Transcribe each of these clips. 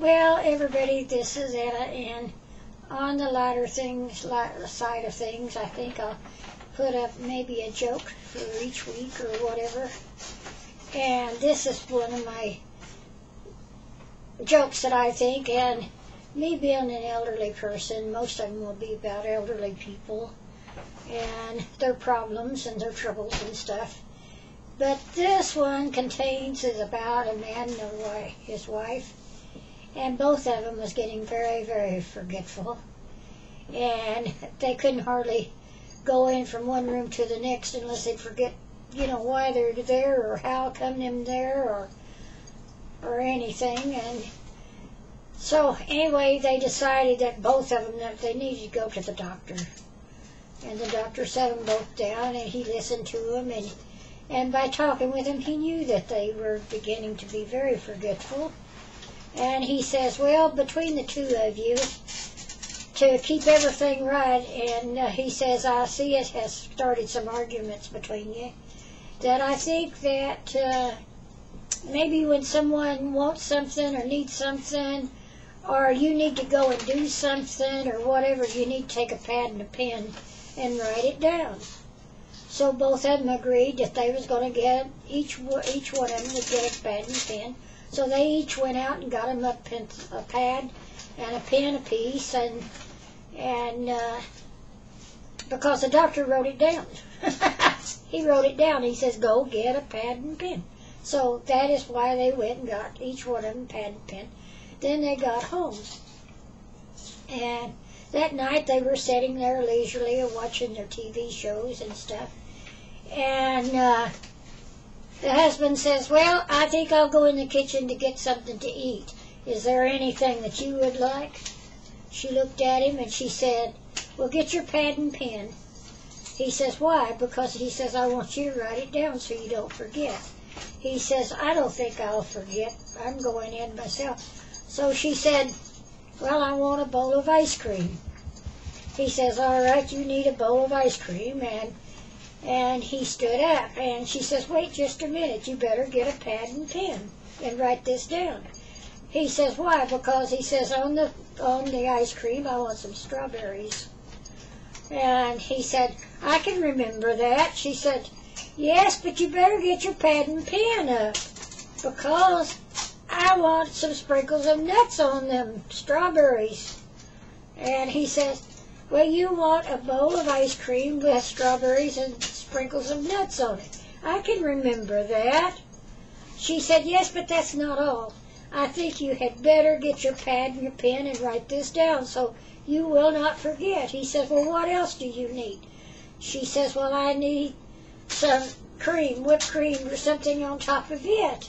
Well, everybody, this is Etta, and on the lighter side of things, I think I'll put up maybe a joke for each week or whatever. And this is one of my jokes that I think, and me being an elderly person, most of them will be about elderly people and their problems and their troubles and stuff. But this one is about a man and his wife. And both of them was getting very, very forgetful. And they couldn't hardly go in from one room to the next unless they'd forget, why they're there or how come them there or anything. And so anyway, they decided that both of them, that they needed to go to the doctor. And the doctor sat them both down and he listened to them. And by talking with them, he knew that they were beginning to be very forgetful. And he says, well, between the two of you, to keep everything right, and he says, I see it has started some arguments between you, that I think that maybe when someone wants something or needs something, or you need to go and do something or whatever, you need to take a pad and a pen and write it down. So both of them agreed that they was going to get, each one of them would get a pad and a pen. So they each went out and got him a pad and a pen apiece, and because the doctor wrote it down. He wrote it down. He says, go get a pad and pen. So that is why they went and got each one of them a pad and pen. Then they got home. And that night they were sitting there leisurely and watching their TV shows and stuff. And the husband says, well, I think I'll go in the kitchen to get something to eat. Is there anything that you would like? She looked at him and she said, well, get your pad and pen. He says, why? Because he says, I want you to write it down so you don't forget. He says, I don't think I'll forget. I'm going in myself. So she said, well, I want a bowl of ice cream. He says, all right, you need a bowl of ice cream. And he stood up, and she says, wait just a minute, you better get a pad and pen and write this down. He says, why? Because he says, on the ice cream, I want some strawberries. And he said, I can remember that. She said, yes, but you better get your pad and pen up, because I want some sprinkles of nuts on them strawberries. And he says, well, you want a bowl of ice cream with strawberries and sprinkles of nuts on it. I can remember that. She said, yes, but that's not all. I think you had better get your pad and your pen and write this down so you will not forget. He says, well, what else do you need? She says, well, I need some cream, whipped cream or something on top of it.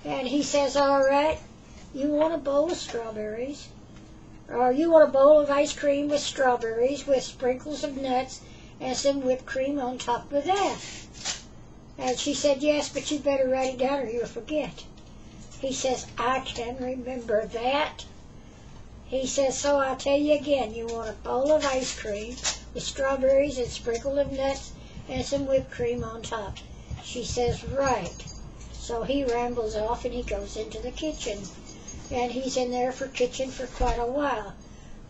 And he says, all right, you want a bowl of strawberries? Or you want a bowl of ice cream with strawberries with sprinkles of nuts and some whipped cream on top of that? And she said, yes, but you better write it down or you'll forget. He says, I can remember that. He says, so I'll tell you again, you want a bowl of ice cream with strawberries and sprinkles of nuts and some whipped cream on top. She says, right. So he rambles off and he goes into the kitchen. And he's in there for kitchen for quite a while.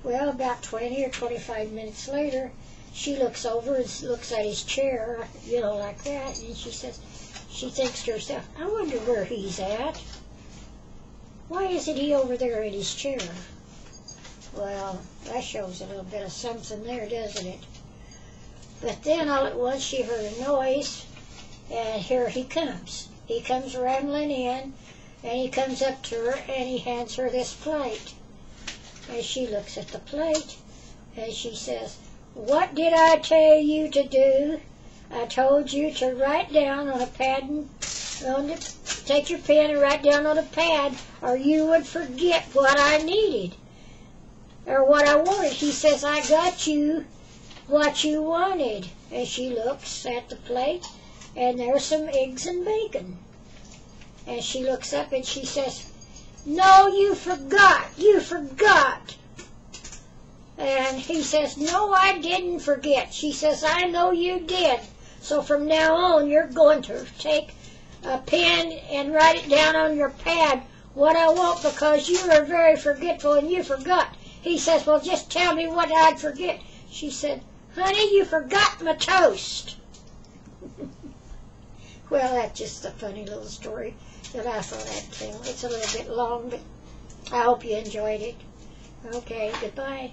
Well, about 20 or 25 minutes later, she looks over and looks at his chair, like that, and she says, she thinks to herself, I wonder where he's at. Why isn't he over there in his chair? Well, that shows a little bit of something there, doesn't it? But then all at once she heard a noise, and here he comes. He comes rambling in, and he comes up to her, and he hands her this plate. And she looks at the plate, and she says, what did I tell you to do? I told you to write down on a pad, take your pen and write down on a pad, or you would forget what I needed, or what I wanted. He says, I got you what you wanted. And she looks at the plate, and there's some eggs and bacon. And she looks up and she says, no, you forgot. And he says, no, I didn't forget. She says, I know you did. So from now on, you're going to take a pen and write it down on your pad what I want because you are very forgetful and you forgot. He says, well, just tell me what I'd forget. She said, honey, you forgot my toast. Well, that's just a funny little story that I thought I'd tell. It's a little bit long, but I hope you enjoyed it. Okay, goodbye.